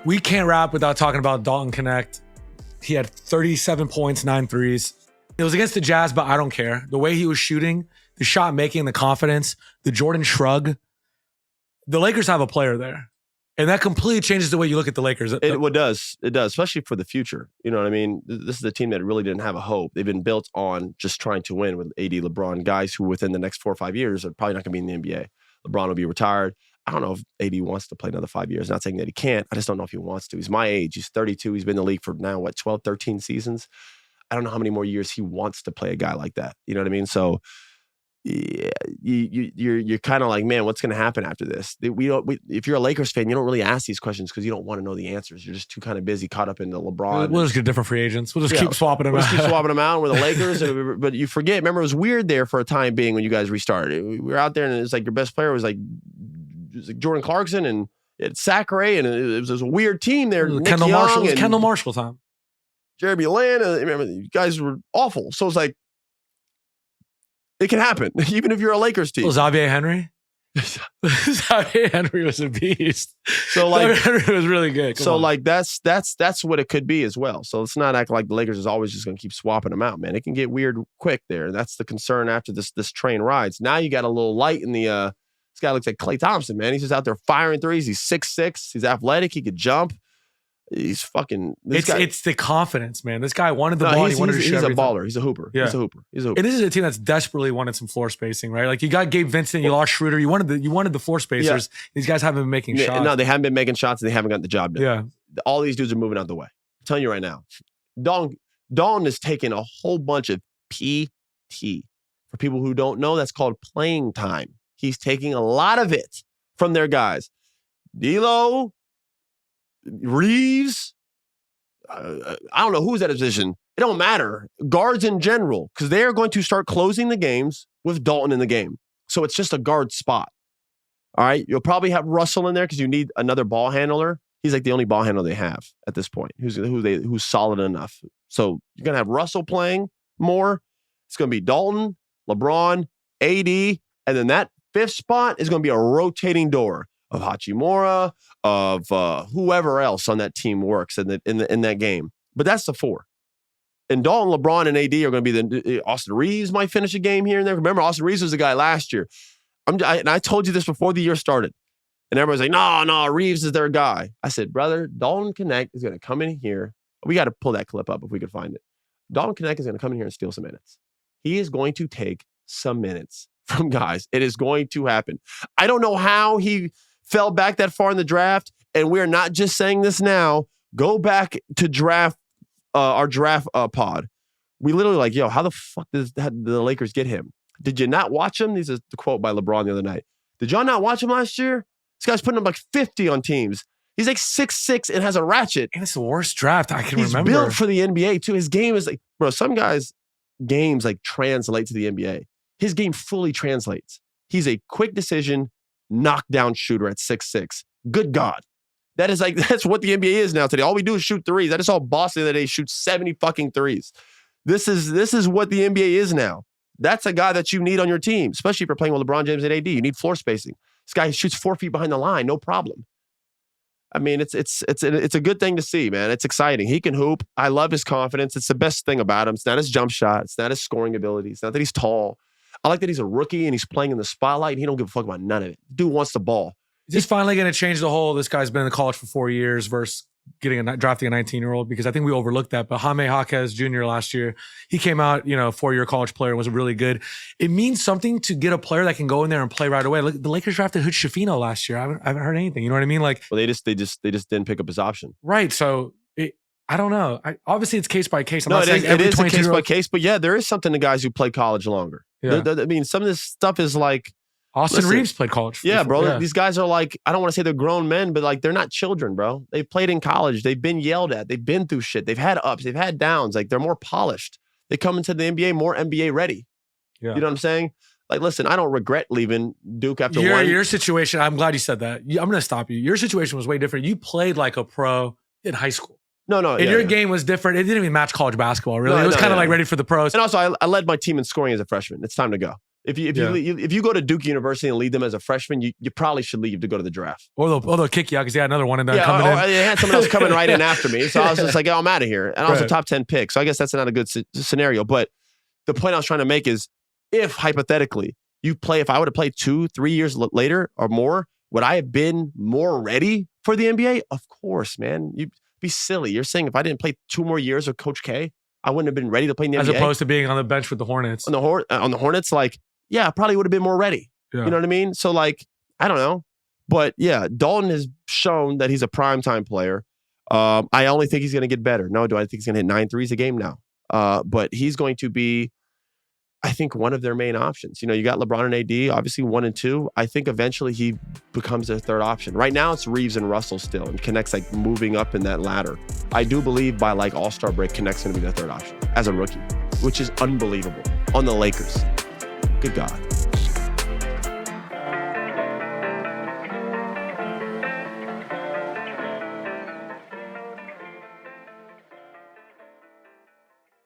We can't wrap without talking about Dalton Knecht. He had 37 points, 9 threes. It was against the Jazz, but I don't care. The way he was shooting, the shot making, the confidence, the Jordan shrug. The Lakers have a player there. And that completely changes the way you look at the Lakers. It does, especially for the future. You know what I mean? This is a team that really didn't have a hope. They've been built on just trying to win with AD, LeBron, guys who within the next 4 or 5 years are probably not going to be in the NBA. LeBron will be retired. I don't know if AD wants to play another 5 years. Not saying that he can't. I just don't know if he wants to. He's my age. He's 32. He's been in the league for now, 12, 13 seasons. I don't know how many more years he wants to play a guy like that. You know what I mean? So yeah, you're kind of like, man, what's going to happen after this? If you're a Lakers fan, you don't really ask these questions because you don't want to know the answers. You're just too kind of busy, caught up in the LeBron. We'll just get different free agents. We'll just keep swapping them out. We'll just keep swapping them out. We're the Lakers. But you forget, remember, it was weird there for a time being when you guys restarted. We were out there and it was like your best player was like Jordan Clarkson and Sacre, and it was a weird team there. Kendall Marshall time. Jeremy Lin. Remember, you guys were awful. So it's like, it can happen, even if you're a Lakers team. Well, Xavier Henry? Xavier Henry was a beast. So like, Xavier Henry was really good. Come on. Like that's what it could be as well. So let's not act like the Lakers is always just going to keep swapping them out, man. It can get weird quick there. And that's the concern after this train rides. Now you got a little light in the this guy looks like Klay Thompson, man. He's just out there firing threes. He's 6'6". He's athletic. He could jump. He's fucking. It's the confidence, man. This guy wanted the ball. He wanted to shoot everything. He's a baller. He's a hooper. Yeah. He's a hooper. And this is a team that's desperately wanted some floor spacing, right? Like you got Gabe Vincent, you lost Schroeder. You wanted the floor spacers. Yeah. These guys haven't been making shots. No, they haven't been making shots. And they haven't gotten the job done. Yeah. All these dudes are moving out the way. I'm telling you right now, Dalton is taking a whole bunch of PT. For people who don't know, that's called playing time. He's taking a lot of it from their guys. D'Lo, Reeves. I don't know who's at a position. It don't matter. Guards in general, because they are going to start closing the games with Dalton in the game. So it's just a guard spot. All right. You'll probably have Russell in there because you need another ball handler. He's like the only ball handler they have at this point, who's solid enough. So you're gonna have Russell playing more. It's gonna be Dalton, LeBron, AD, and then that fifth spot is gonna be a rotating door of Hachimura, of whoever else on that team works in that game. But that's the 4. And Dalton, LeBron, and AD are going to be Austin Reeves might finish a game here and there. Remember, Austin Reeves was the guy last year. And I told you this before the year started. And everybody's like, no, Reeves is their guy. I said, brother, Dalton Knecht is going to come in here. We got to pull that clip up if we could find it. Dalton Knecht is going to come in here and steal some minutes. He is going to take some minutes from guys. It is going to happen. I don't know how he fell back that far in the draft, and we're not just saying this now. Go back to our draft pod. We literally like, yo, how the fuck did the Lakers get him? Did you not watch him? This is the quote by LeBron the other night. Did y'all not watch him last year? This guy's putting up like 50 on teams. He's like 6'6" and has a ratchet. And it's the worst draft I can remember. He's built for the NBA too. His game is like, bro, some guys' games like translate to the NBA. His game fully translates. He's a quick decision, knockdown shooter at 6'6". Good God. That's what the NBA is now today. All we do is shoot threes. I just saw Boston the other day shoot 70 fucking threes. This is what the NBA is now. That's a guy that you need on your team, especially if you're playing with LeBron James and AD. You need floor spacing. This guy shoots 4 feet behind the line, no problem. I mean, it's a good thing to see, man. It's exciting. He can hoop. I love his confidence. It's the best thing about him. It's not his jump shot. It's not his scoring ability. It's not that he's tall. I like that he's a rookie and he's playing in the spotlight and he don't give a fuck about none of it. Dude wants the ball. Is this finally going to change the whole, this guy's been in college for 4 years versus drafting a 19-year-old? Because I think we overlooked that. But Jaime Jaquez Jr. last year, he came out, 4-year college player and was really good. It means something to get a player that can go in there and play right away. Look, the Lakers drafted Hood Schifino last year. I haven't heard anything. You know what I mean? Like, well, they just didn't pick up his option. Right. So I don't know. Obviously, it's case by case. It is a case by case. But yeah, there is something to guys who play college longer. Yeah. I mean, some of this stuff is like, Austin Reeves played college. Yeah, bro. Yeah. These guys are like, I don't want to say they're grown men, but like they're not children, bro. They've played in college. They've been yelled at. They've been through shit. They've had ups. They've had downs. Like they're more polished. They come into the NBA more NBA ready. Yeah. You know what I'm saying? Like, listen, I don't regret leaving Duke after your situation. I'm glad you said that. I'm going to stop you. Your situation was way different. You played like a pro in high school. No. And your game was different. It didn't even match college basketball, really. It was kind of like ready for the pros. And also, I led my team in scoring as a freshman. It's time to go. If you go to Duke University and lead them as a freshman, you probably should leave to go to the draft. Or they'll kick you out because you had another one and then coming in. They had someone else coming right in after me. So I was just like, I'm out of here. And I was a top 10 pick. So I guess that's not a good scenario. But the point I was trying to make is if hypothetically if I would have played 2-3 years later or more, would I have been more ready for the NBA? Of course, man. You'd be silly. You're saying if I didn't play 2 more years with Coach K, I wouldn't have been ready to play in the NBA? As opposed to being on the bench with the Hornets. On the Hornets, like, yeah, I probably would have been more ready. Yeah. You know what I mean? So, like, I don't know. But, yeah, Dalton has shown that he's a primetime player. I only think he's going to get better. No, do I think he's going to hit 9 threes a game? No. But he's going to be, I think, one of their main options. You know, you got LeBron and AD, obviously 1 and 2. I think eventually he becomes their third option. Right now, it's Reeves and Russell still, and Knecht's like moving up in that ladder. I do believe by like All-Star break, Knecht's going to be their third option as a rookie, which is unbelievable on the Lakers. Good God.